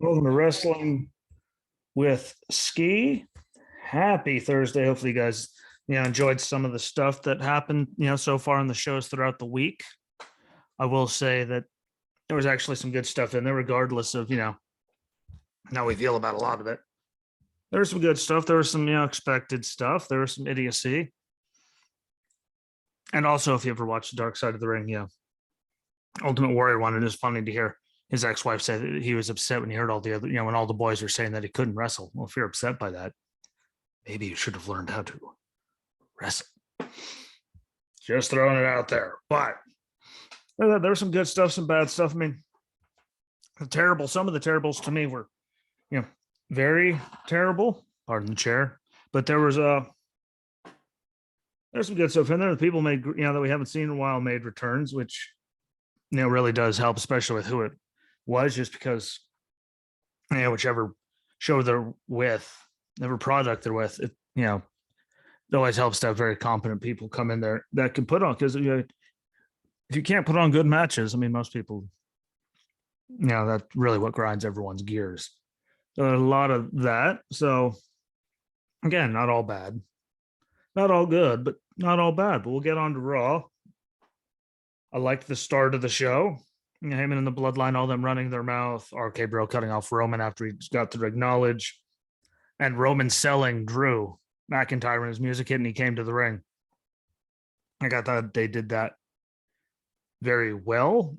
Welcome to Wrestling with Ski. Happy Thursday. Hopefully, you guys enjoyed some of the stuff that happened so far in the shows throughout the week. I will say that there was actually some good stuff in there, regardless of how we feel about a lot of it. There was some good stuff. There was some expected stuff. There was some idiocy. And also, if you ever watched the Dark Side of the Ring, Ultimate Warrior wanted. It's funny to hear his ex-wife said that he was upset when he heard all the other, when all the boys were saying that he couldn't wrestle. Well, if you're upset by that, maybe you should have learned how to wrestle. Just throwing it out there. But there was some good stuff, some bad stuff. I mean, some of the terribles to me were, very terrible. Pardon the chair. But there's some good stuff in there. The people made, that we haven't seen in a while made returns, which, really does help, especially with who it was, just because, whichever show they're with, whatever product they're with, it always helps to have very competent people come in there that can put on, because if you can't put on good matches, I mean, most people, that's really what grinds everyone's gears. So a lot of that. So again, not all bad, not all good, but not all bad. But we'll get on to Raw. I liked the start of the show. Heyman and the Bloodline, all them running their mouth. RK Bro cutting off Roman after he got to acknowledge, and Roman selling Drew McIntyre when his music hit and he came to the ring. I thought they did that very well.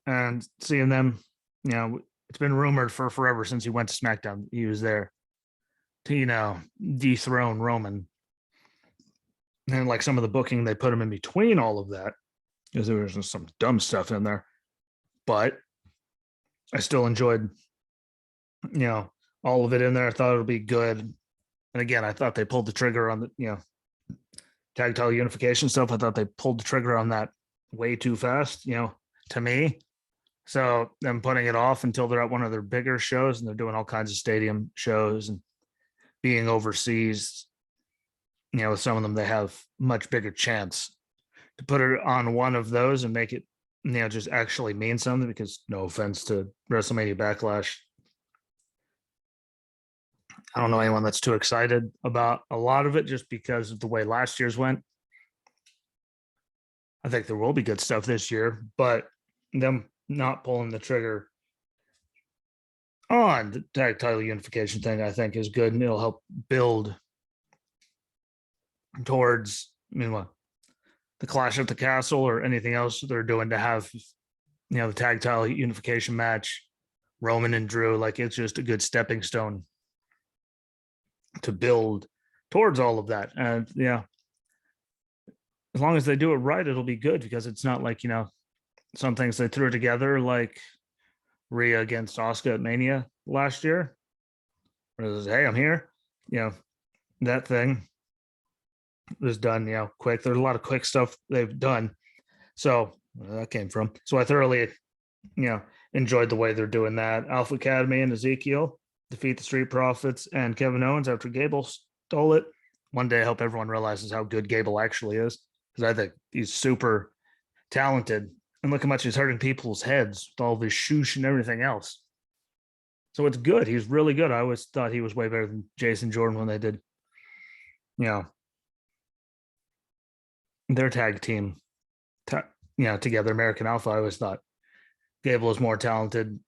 And seeing them, it's been rumored for forever since he went to SmackDown. He was there to, dethrone Roman. And like some of the booking, they put him in between all of that, because there was some dumb stuff in there. But I still enjoyed, all of it in there. I thought it'll be good. And again, I thought they pulled the trigger on the, tag title unification stuff. I thought they pulled the trigger on that way too fast, to me. So them putting it off until they're at one of their bigger shows, and they're doing all kinds of stadium shows and being overseas. With some of them, they have much bigger chance to put it on one of those and make it, just actually mean something, because no offense to WrestleMania Backlash, I don't know anyone that's too excited about a lot of it just because of the way last year's went. I think there will be good stuff this year, but them not pulling the trigger on the tag title unification thing, I think, is good, and it'll help build towards, the Clash at the Castle or anything else they're doing to have, the tag title unification match, Roman and Drew. Like, it's just a good stepping stone to build towards all of that. And as long as they do it right, it'll be good, because it's not like, some things they threw together, like Rhea against Asuka at Mania last year, where it was, hey, I'm here. That thing was done, quick. There's a lot of quick stuff they've done. So that came from. So I thoroughly, enjoyed the way they're doing that. Alpha Academy and Ezekiel defeat the Street Profits and Kevin Owens after Gable stole it. One day I hope everyone realizes how good Gable actually is, because I think he's super talented. And look how much he's hurting people's heads with all of his shoosh and everything else. So it's good. He's really good. I always thought he was way better than Jason Jordan when they did, their tag team, together, American Alpha. I always thought Gable is more talented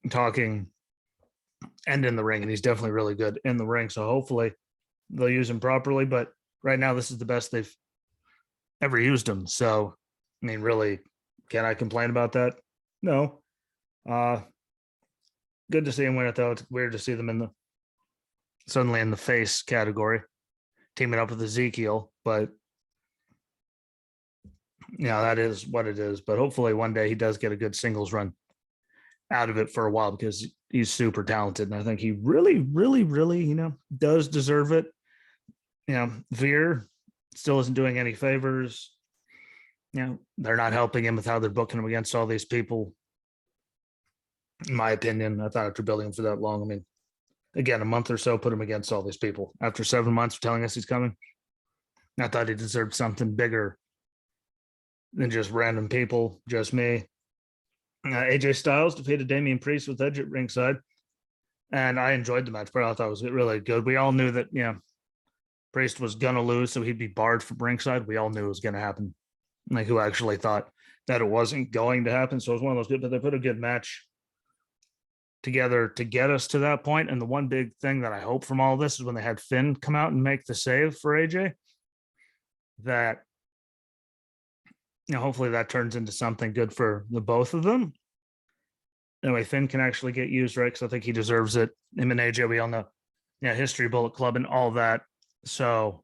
talking and in the ring, and he's definitely really good in the ring. So hopefully they'll use him properly. But right now, this is the best they've ever used him. So, I mean, really, can I complain about that? No. Good to see him win it, though. It's weird to see them suddenly in the face category, teaming up with Ezekiel, but that is what it is. But hopefully one day he does get a good singles run out of it for a while, because he's super talented. And I think he really, really, really, does deserve it. Veer still isn't doing any favors. They're not helping him with how they're booking him against all these people. In my opinion, I thought after building him for that long, I mean, again, a month or so, put him against all these people. After 7 months of telling us he's coming, I thought he deserved something bigger than just random people, just me. AJ Styles defeated Damian Priest with Edge at ringside, and I enjoyed the match, but I thought it was really good. We all knew that, Priest was gonna lose, so he'd be barred from ringside. We all knew it was gonna happen. Like, who actually thought that it wasn't going to happen? So it was one of those good, but they put a good match together to get us to that point. And the one big thing that I hope from all of this is when they had Finn come out and make the save for AJ, that hopefully that turns into something good for the both of them. Anyway, Finn can actually get used, right? Because I think he deserves it. Him and AJ, we all know, history, Bullet Club, and all that. So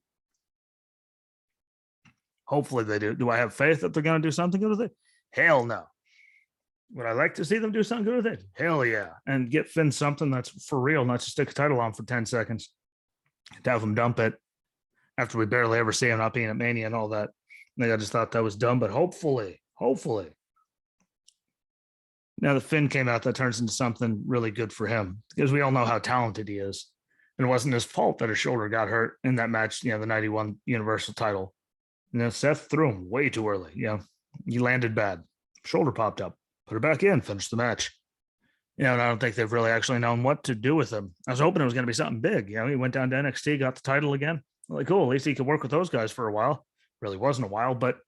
hopefully they do. Do I have faith that they're going to do something good with it? Hell no. Would I like to see them do something good with it? Hell yeah. And get Finn something that's for real, not just stick a title on for 10 seconds. To have him dump it after we barely ever see him not being at Mania and all that. Like, I just thought that was dumb, but hopefully. Now that Finn came out, that turns into something really good for him, because we all know how talented he is. And it wasn't his fault that his shoulder got hurt in that match, the 91 Universal title. Seth threw him way too early. He landed bad. Shoulder popped up. Put it back in, finish the match. And I don't think they've really actually known what to do with him. I was hoping it was going to be something big. He went down to NXT, got the title again. Like, cool, at least he could work with those guys for a while. Really wasn't a while, but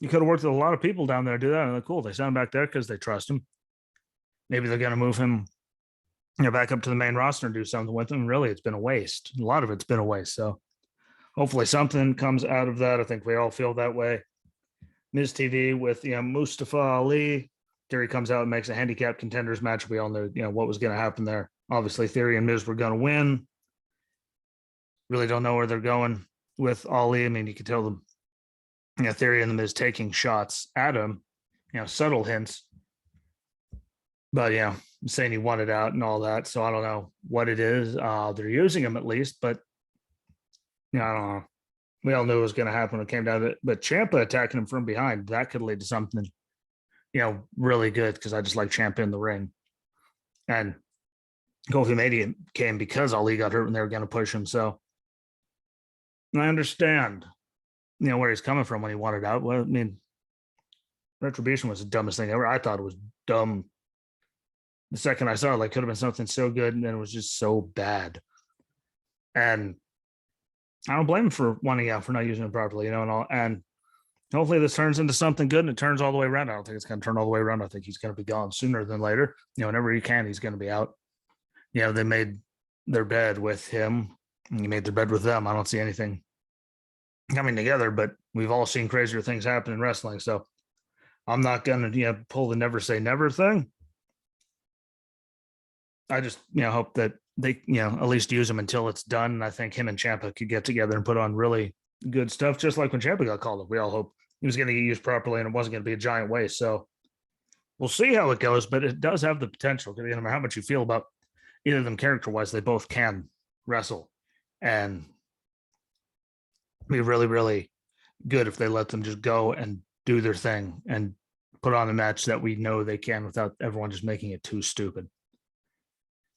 you could have worked with a lot of people down there to do that. And like, cool, they sent him back there because they trust him. Maybe they're going to move him back up to the main roster and do something with him. Really, it's been a waste. A lot of it's been a waste. So hopefully something comes out of that. I think we all feel that way. Miz TV with Mustafa Ali. Theory comes out and makes a handicap contenders match. We all knew what was going to happen there. Obviously, Theory and Miz were going to win. Really don't know where they're going with Ali. I mean, you could tell them, Theory and the Miz taking shots at him, subtle hints. But saying he wanted out and all that. So I don't know what it is. They're using him at least, but I don't know. We all knew it was going to happen when it came down to it. But Ciampa attacking him from behind, that could lead to something, really good, because I just like Ciampa in the ring. And Kofi Mania came because Ali got hurt when they were going to push him. So I understand, where he's coming from when he wanted out. Well, I mean, Retribution was the dumbest thing ever. I thought it was dumb. The second I saw it, could have been something so good, and then it was just so bad. And I don't blame him for wanting out, for not using it properly, and all. And hopefully this turns into something good and it turns all the way around. I don't think it's going to turn all the way around. I think he's going to be gone sooner than later. Whenever he can, he's going to be out. They made their bed with him, and he made their bed with them. I don't see anything coming together, but we've all seen crazier things happen in wrestling. So I'm not going to pull the never say never thing. I just hope that they at least use him until it's done. And I think him and Ciampa could get together and put on really good stuff, just like when Ciampa got called up. We all hope he was going to get used properly and it wasn't going to be a giant waste. So we'll see how it goes, but it does have the potential, no matter how much you feel about either of them character wise, they both can wrestle and be really, really good if they let them just go and do their thing and put on a match that we know they can without everyone just making it too stupid.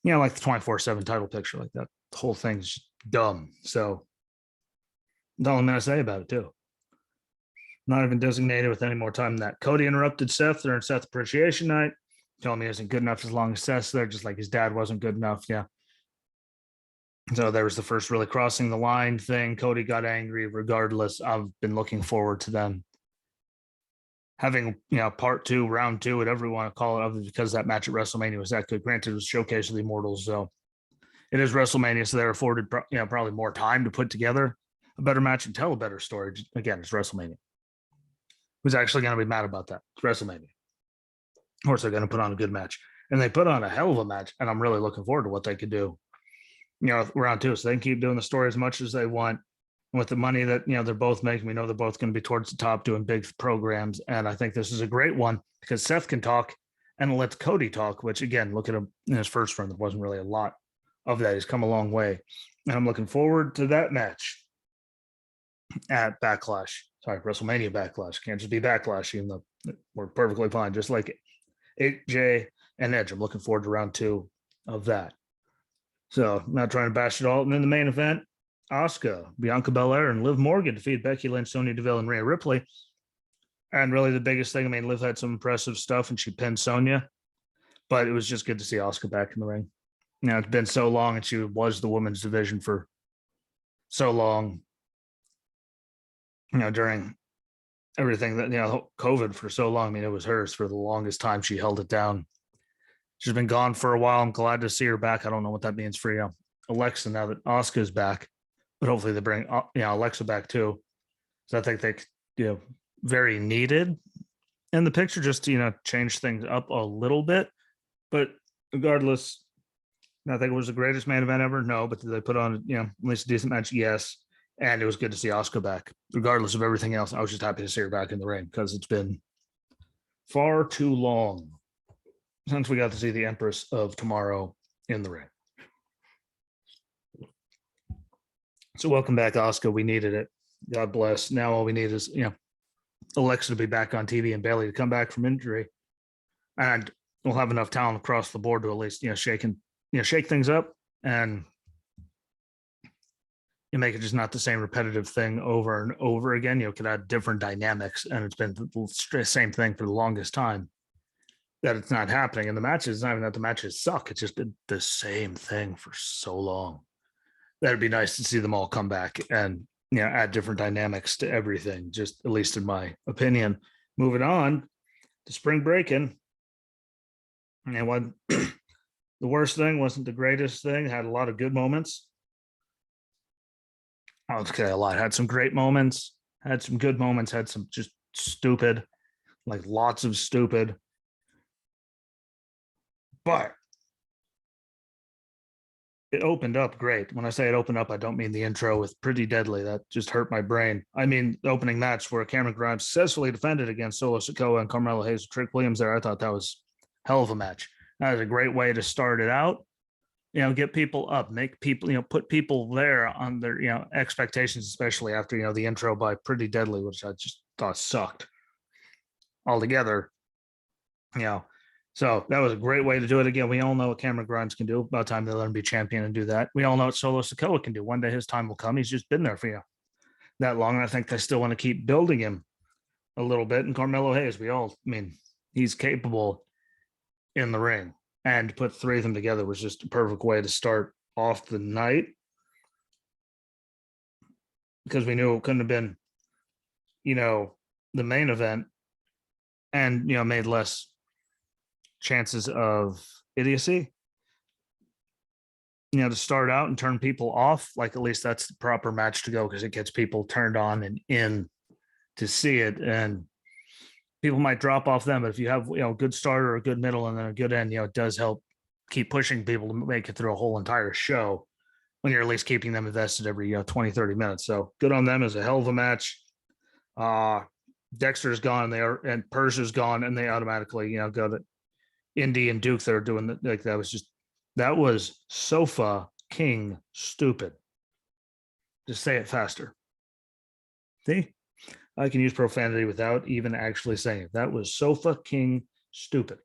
Like the 24/7 title picture, like that. The whole thing's dumb. So that's all I'm going to say about it, too. Not even designated with any more time than that. Cody interrupted Seth during Seth Appreciation Night. Told me he isn't good enough as long as Seth's there, just like his dad wasn't good enough. Yeah. So there was the first really crossing the line thing. Cody got angry. Regardless, I've been looking forward to them having, part two, round two, whatever you want to call it, because that match at WrestleMania was that good. Granted, it was Showcase of the Immortals, so it is WrestleMania, so they're afforded, probably more time to put together a better match and tell a better story. Again, it's WrestleMania. Who's actually going to be mad about that? It's WrestleMania. Of course, they're going to put on a good match, and they put on a hell of a match, and I'm really looking forward to what they could do, round two, so they can keep doing the story as much as they want. With the money that they're both making, we know they're both going to be towards the top doing big programs, and I think this is a great one because Seth can talk and it lets Cody talk, which again, look at him in his first run, there wasn't really a lot of that. He's come a long way, and I'm looking forward to that match at Backlash. Sorry, WrestleMania Backlash. Can't just be Backlash, even though we're perfectly fine, just like AJ and Edge. I'm looking forward to round two of that. So I'm not trying to bash it all. And then the main event, Asuka, Bianca Belair, and Liv Morgan defeat Becky Lynch, Sonya Deville, and Rhea Ripley. And really the biggest thing, I mean, Liv had some impressive stuff and she pinned Sonya, but it was just good to see Asuka back in the ring. You know, it's been so long and she was the women's division for so long, you know, during everything that, you know, COVID for so long. I mean, it was hers for the longest time. She held it down. She's been gone for a while. I'm glad to see her back. I don't know what that means for, you know, Alexa now that Asuka's back, but hopefully they bring, you know, Alexa back too. So I think they, you know, very needed in the picture just to, you know, change things up a little bit. But regardless, I think it was the greatest main event ever. No, but did they put on, you know, at least a decent match? Yes. And it was good to see Asuka back. Regardless of everything else, I was just happy to see her back in the ring because it's been far too long since we got to see the Empress of Tomorrow in the ring. So welcome back, Asuka. We needed it. God bless. Now all we need is, you know, Alexa to be back on TV and Bailey to come back from injury. And we'll have enough talent across the board to at least, you know, shake things up and you make it just not the same repetitive thing over and over again. You know, could add different dynamics, and it's been the same thing for the longest time that it's not happening. And the matches, not even that the matches suck, it's just been the same thing for so long. That'd be nice to see them all come back and, you know, add different dynamics to everything, just at least in my opinion. Moving on to spring breaking. And what the worst thing wasn't the greatest thing, had a lot of good moments. Okay, a lot. Had some great moments, had some good moments, had some just stupid, like lots of stupid. But it opened up great. When I say it opened up, I don't mean the intro with Pretty Deadly. That just hurt my brain. I mean the opening match where Cameron Grimes successfully defended against Solo Sikoa and Carmelo Hayes, Trick Williams there. I thought that was hell of a match. That was a great way to start it out. You know, get people up, make people, you know, put people there on their, you know, expectations, especially after, you know, the intro by Pretty Deadly, which I just thought sucked altogether. You know, so that was a great way to do it. Again, we all know what Cameron Grimes can do. About time they let him be champion and do that. We all know what Solo Sikoa can do. One day his time will come. He's just been there for you that long. And I think they still want to keep building him a little bit. And Carmelo Hayes, I mean, he's capable in the ring. And to put three of them together was just a perfect way to start off the night. Because we knew it couldn't have been, you know, the main event and, you know, made less chances of idiocy. You know, to start out and turn people off, like at least that's the proper match to go because it gets people turned on and in to see it. And people might drop off them, but if you have, you know, a good starter, a good middle, and then a good end, you know, it does help keep pushing people to make it through a whole entire show when you're at least keeping them invested every, you know, 20, 30 minutes. So good on them. As a hell of a match. Dexter's gone and Persia's gone, and they automatically, you know, go to Indy and Duke. They're doing that. Like that was sofa king stupid. Just say it faster. See? I can use profanity without even actually saying it. That was sofa king stupid.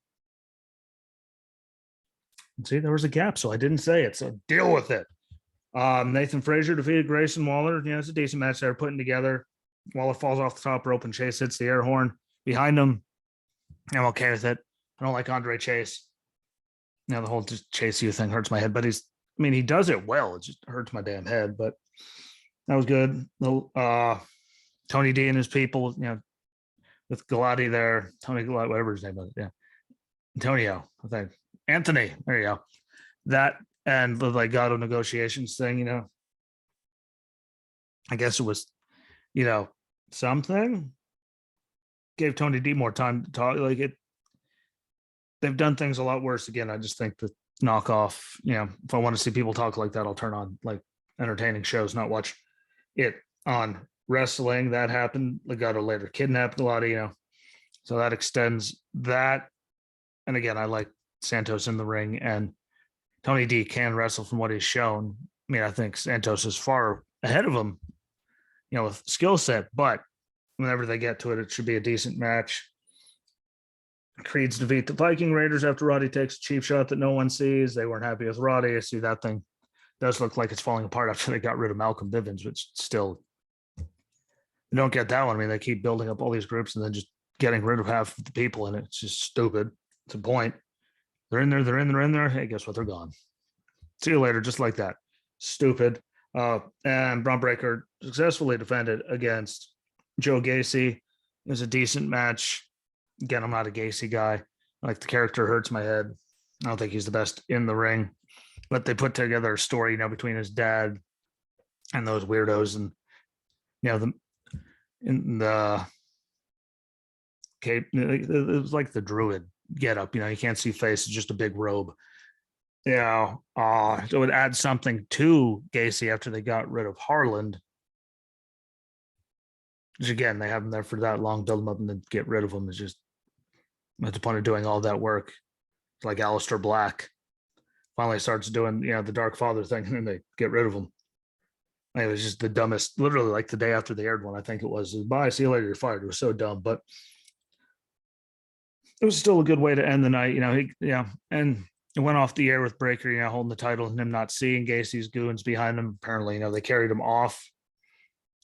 See, there was a gap, so I didn't say it. So deal with it. Nathan Frazier defeated Grayson Waller. You know, it's a decent match they're putting together. Waller falls off the top rope and Chase hits the air horn behind him. I'm okay with it. I don't like Andre Chase. You know, the whole just chase you thing hurts my head, but he does it well. It just hurts my damn head, but that was good. Tony D and his people, you know, with Galati there, Tony Galati, whatever his name was. Yeah. Antonio, I think. Anthony, there you go. That and the Legado negotiations thing, you know, I guess it was, you know, something. Gave Tony D more time to talk. Like it, they've done things a lot worse. Again, I just think the knockoff, you know, if I want to see people talk like that, I'll turn on like entertaining shows, not watch it on wrestling. That happened. Legado later kidnapped a lot of, you know, so that extends that. And again, I like Santos in the ring, and Tony D can wrestle from what he's shown. I mean, I think Santos is far ahead of him, you know, with skill set, but whenever they get to it, it should be a decent match. Creeds defeat the Viking Raiders after Roddy takes a cheap shot that no one sees. They weren't happy with Roddy. I see that thing does look like it's falling apart after they got rid of Malcolm Bivens, which still You don't get that one. I mean, they keep building up all these groups and then just getting rid of half of the people in it. It's just stupid. It's a point. They're in there, they're in there. Hey, guess what? They're gone. See you later, just like that. Stupid. And Braun Breaker successfully defended against Joe Gacy. It was a decent match. Again, I'm not a Gacy guy. Like the character hurts my head. I don't think he's the best in the ring. But they put together a story, between his dad and those weirdos, and the in the cape, it was like the druid get up. You can't see face; it's just a big robe. So it would add something to Gacy after they got rid of Harland. Which again, they have him there for that long, build him up, and then get rid of him. Is just at the point of doing all that work. It's like Aleister Black finally starts doing the Dark Father thing, and then they get rid of him. It was just the dumbest. Literally, like the day after the aired one, I think it was. Bye, see you later. You're fired. It was so dumb, but it was still a good way to end the night. And it went off the air with Breaker, holding the title, and him not seeing Gacy's goons behind him. Apparently, they carried him off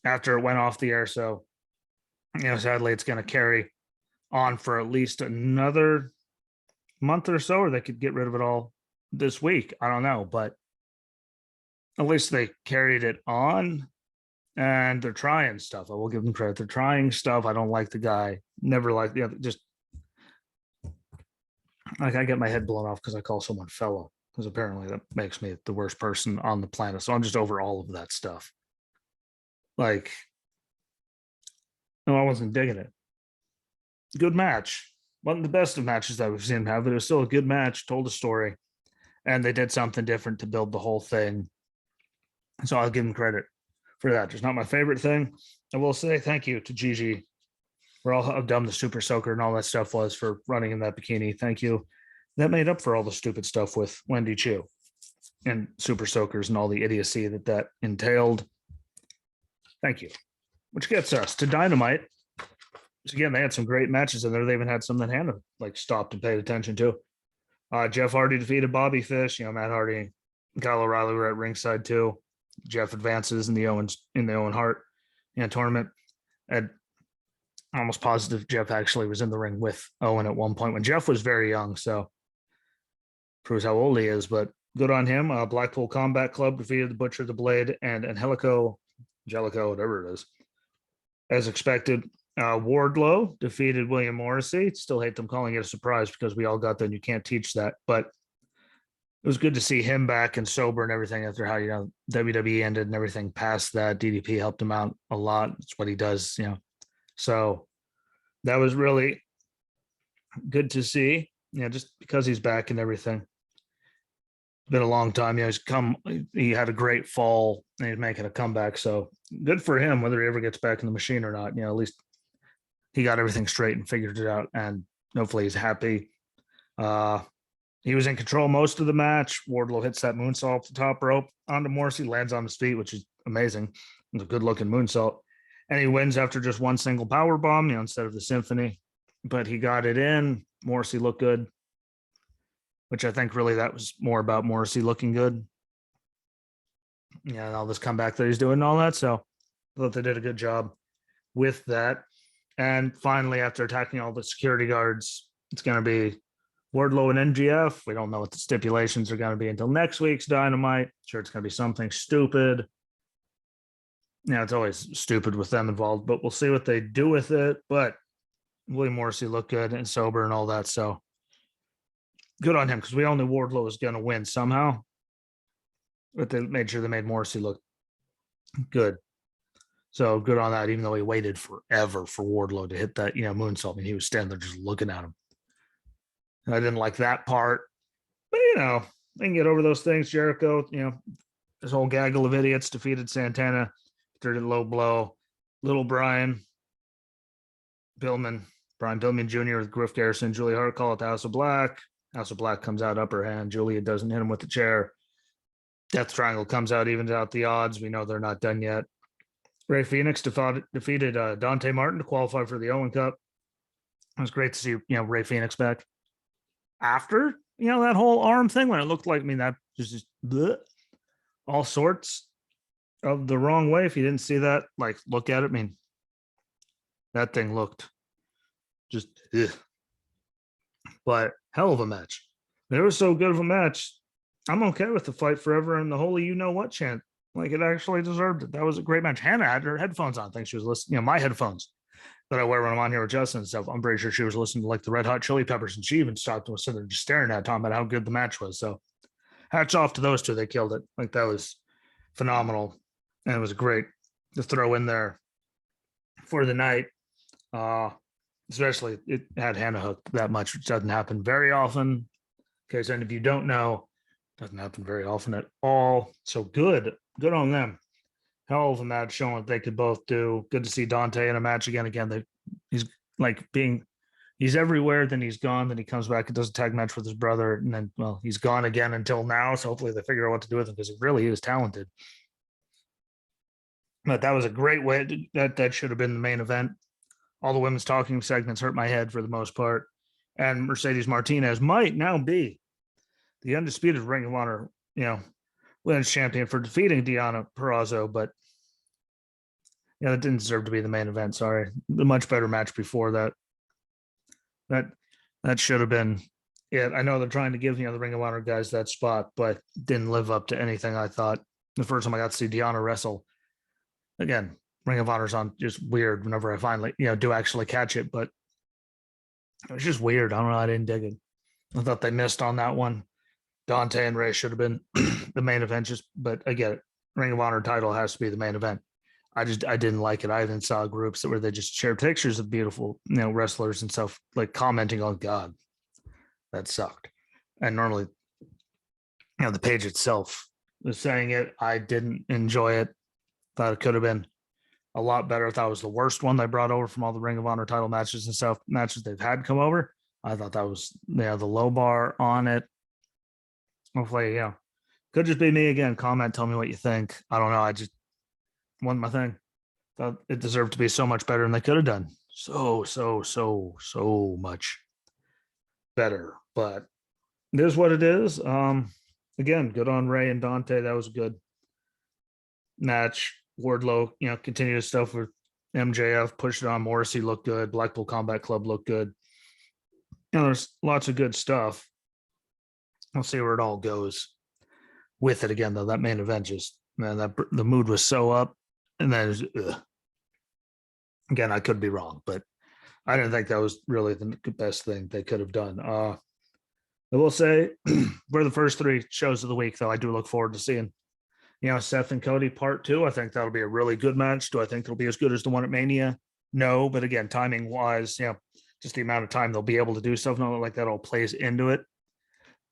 after it went off the air. So, sadly, it's going to carry on for at least another month or so, or they could get rid of it all this week. I don't know, but at least they carried it on, and they're trying stuff. I will give them credit. They're trying stuff. I don't like the guy. Never like just like I get my head blown off because I call someone fella, because apparently that makes me the worst person on the planet. So I'm just over all of that stuff. Like, no, I wasn't digging it. Good match. Wasn't the best of matches that we've seen him have, but it was still a good match, told a story, and they did something different to build the whole thing. So I'll give him credit for that. It's not my favorite thing. I will say thank you to Gigi for all how dumb the Super Soaker and all that stuff was for running in that bikini. Thank you. That made up for all the stupid stuff with Wendy Chu and Super Soakers and all the idiocy that entailed. Thank you. Which gets us to Dynamite. Which again, they had some great matches in there. They even had some that Hannah stopped and paid attention to. Jeff Hardy defeated Bobby Fish. Matt Hardy and Kyle O'Reilly were at ringside too. Jeff advances in the Owen Hart tournament. And almost positive Jeff actually was in the ring with Owen at one point when Jeff was very young. So proves how old he is, but good on him. Blackpool Combat Club defeated the Butcher, the Blade, and Angelico, whatever it is. As expected, Wardlow defeated William Morrissey. Still hate them calling it a surprise because we all got that and you can't teach that. But it was good to see him back and sober and everything after how, WWE ended and everything past that. DDP helped him out a lot. It's what he does, So that was really good to see, just because he's back and everything. It's been a long time. He had a great fall and he's making a comeback. So good for him, whether he ever gets back in the machine or not. At least he got everything straight and figured it out. And hopefully he's happy. He was in control most of the match. Wardlow hits that moonsault off the top rope onto Morrissey, lands on his feet, which is amazing. It's a good looking moonsault. And he wins after just one single power bomb, instead of the symphony. But he got it in. Morrissey looked good, which I think really that was more about Morrissey looking good. And all this comeback that he's doing and all that. So I thought they did a good job with that. And finally, after attacking all the security guards, it's going to be Wardlow and MGF. We don't know what the stipulations are going to be until next week's Dynamite. Sure, it's going to be something stupid. It's always stupid with them involved, but we'll see what they do with it. But William Morrissey looked good and sober and all that. So good on him, because we all knew Wardlow was going to win somehow. But they made sure they made Morrissey look good. So good on that, even though he waited forever for Wardlow to hit that, moonsault. I mean, he was standing there just looking at him. I didn't like that part. But, they can get over those things. Jericho, this whole gaggle of idiots defeated Santana. Third low blow. Little Brian Brian Pillman Jr. with Griff Garrison, Julia Hart call it the House of Black. House of Black comes out upper hand. Julia doesn't hit him with the chair. Death Triangle comes out, evens out the odds. We know they're not done yet. Ray Phoenix defeated Dante Martin to qualify for the Owen Cup. It was great to see, Ray Phoenix back after, that whole arm thing when it looked like, that was just bleh, all sorts of the wrong way. If you didn't see that, look at it. That thing looked just, ugh. But hell of a match. It was so good of a match. I'm okay with the fight forever and the holy you know what chant. Like it actually deserved it. That was a great match. Hannah had her headphones on. I think she was listening, my headphones that I wear when I'm on here with Justin and stuff. I'm pretty sure she was listening to like the Red Hot Chili Peppers, and she even stopped and was sitting there just staring at Tom about how good the match was. So hats off to those two. They killed it. Like that was phenomenal. And it was great to throw in there for the night. Especially it had Hannah hooked that much, which doesn't happen very often. Okay, so if you don't know, doesn't happen very often at all. So good on them. Hell of a match showing what they could both do. Good to see Dante in a match again. He's like he's everywhere. Then he's gone. Then he comes back and does a tag match with his brother, and then he's gone again until now. So hopefully they figure out what to do with him because he really is talented. But that was a great way. That should have been the main event. All the women's talking segments hurt my head for the most part. And Mercedes Martinez might now be the undisputed Ring of Honor, women's champion for defeating Deonna Purrazzo. But that didn't deserve to be the main event. Sorry, the much better match before that. That should have been it. I know they're trying to give the Ring of Honor guys that spot, but didn't live up to anything I thought. The first time I got to see Deonna wrestle, again, Ring of Honor's on just weird whenever I finally, do actually catch it, but it was just weird. I don't know. I didn't dig it. I thought they missed on that one. Dante and Ray should have been the main event, but I get it. Ring of Honor title has to be the main event. I didn't like it. I even saw groups where they just shared pictures of beautiful, wrestlers and stuff, like commenting on God. That sucked. And normally, the page itself was saying it. I didn't enjoy it. Thought it could have been a lot better. I thought it was the worst one they brought over from all the Ring of Honor title matches and stuff, matches they've had come over. I thought that was the low bar on it. Hopefully, could just be me again. Comment, tell me what you think. I don't know. I just won my thing. Thought it deserved to be so much better than they could have done. So much better. But it is what it is. Again, good on Ray and Dante. That was a good match. Wardlow, continued stuff with MJF, pushed it on. Morrissey looked good. Blackpool Combat Club looked good. There's lots of good stuff. We'll see where it all goes with it again, though. That main event the mood was so up. And then, again, I could be wrong, but I didn't think that was really the best thing they could have done. I will say, for the first 3 shows of the week, though, I do look forward to seeing Seth and Cody part 2. I think that'll be a really good match. Do I think it'll be as good as the one at Mania? No, but again, timing wise, just the amount of time they'll be able to do stuff, not like that all plays into it.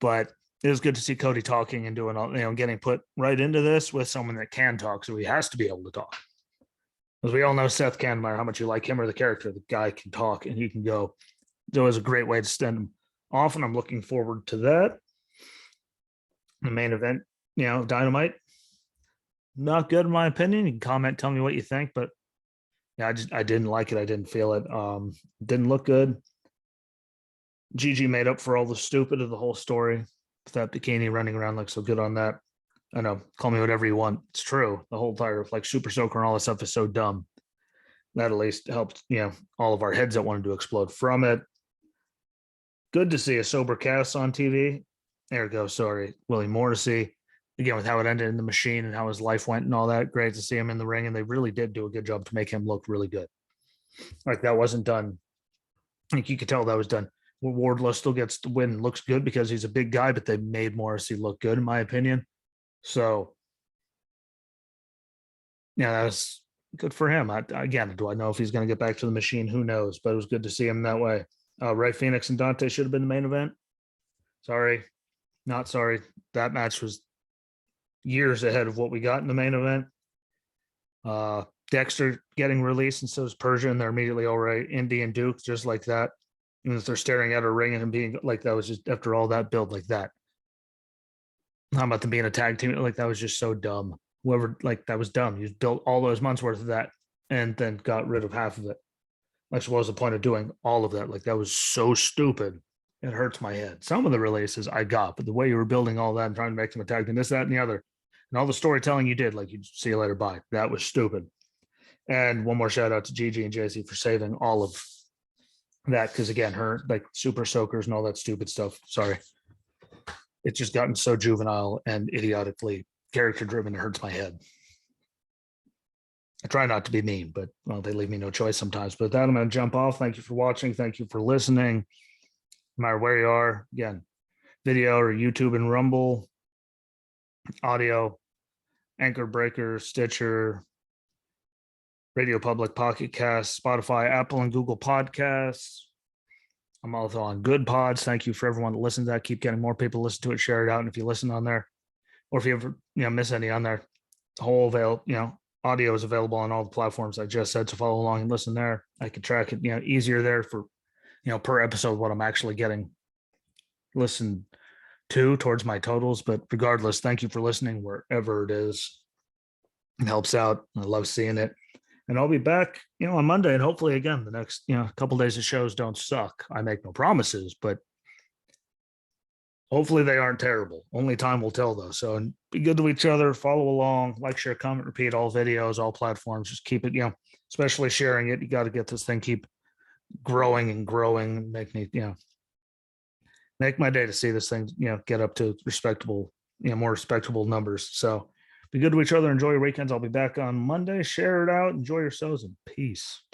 But it was good to see Cody talking and doing all, getting put right into this with someone that can talk. So he has to be able to talk. As we all know, Seth can, no matter how much you like him or the character, the guy can talk and he can go. So it was a great way to send him off, and I'm looking forward to that. The main event, Dynamite, not good in my opinion. You can comment, tell me what you think, but I didn't like it. I didn't feel it. Didn't look good. Gigi made up for all the stupid of the whole story with that bikini running around like so good on that. I know, call me whatever you want. It's true. The whole entire like Super Soaker and all this stuff is so dumb. That at least helped, all of our heads that wanted to explode from it. Good to see a sober cast on TV. There we go. Sorry, Willie Morrissey. Again, with how it ended in the machine and how his life went and all that. Great to see him in the ring. And they really did do a good job to make him look really good. Like that wasn't done. Like you could tell that was done. Wardlow still gets the win, looks good because he's a big guy, but they made Morrissey look good, in my opinion. So, that was good for him. Again, do I know if he's going to get back to the machine? Who knows? But it was good to see him that way. Ray Phoenix and Dante should have been the main event. Sorry, not sorry. That match was years ahead of what we got in the main event. Dexter getting released, and so is Persia, and they're immediately all right. Indy and Duke, just like that. Even if they're staring at her ring and him being like that was just after all that build like that. How about them being a tag team? Like that was just so dumb. Whoever, like that was dumb. You built all those months worth of that and then got rid of half of it. That's what was the point of doing all of that. Like that was so stupid. It hurts my head. Some of the releases I got, but the way you were building all that and trying to make them a tag team, this, that, and the other, and all the storytelling you did, like you see you later, bye. That was stupid. And one more shout out to Gigi and JC for saving all of that. Because again, her like super soakers and all that stupid stuff. Sorry. It's just gotten so juvenile and idiotically character driven. It hurts my head. I try not to be mean, but well, they leave me no choice sometimes. But with that, I'm going to jump off. Thank you for watching. Thank you for listening. No matter where you are, again, video or YouTube and Rumble, audio, Anchor Breaker, Stitcher, Radio Public, Pocket Cast, Spotify, Apple, and Google Podcasts. I'm also on Good Pods. Thank you for everyone that listens to that. Keep getting more people to listen to it. Share it out. And if you listen on there, or if you ever miss any on there, the whole audio is available on all the platforms I just said. So follow along and listen there. I can track it easier there for per episode what I'm actually getting listened to towards my totals. But regardless, thank you for listening wherever it is. It helps out. I love seeing it. And I'll be back, on Monday. And hopefully, again, the next, couple days of shows don't suck. I make no promises, but hopefully they aren't terrible. Only time will tell, though. So be good to each other. Follow along. Like, share, comment, repeat all videos, all platforms. Just keep it, especially sharing it. You got to get this thing keep growing and growing. Make me, make my day to see this thing, get up to respectable, more respectable numbers. So be good to each other. Enjoy your weekends. I'll be back on Monday. Share it out. Enjoy yourselves and peace.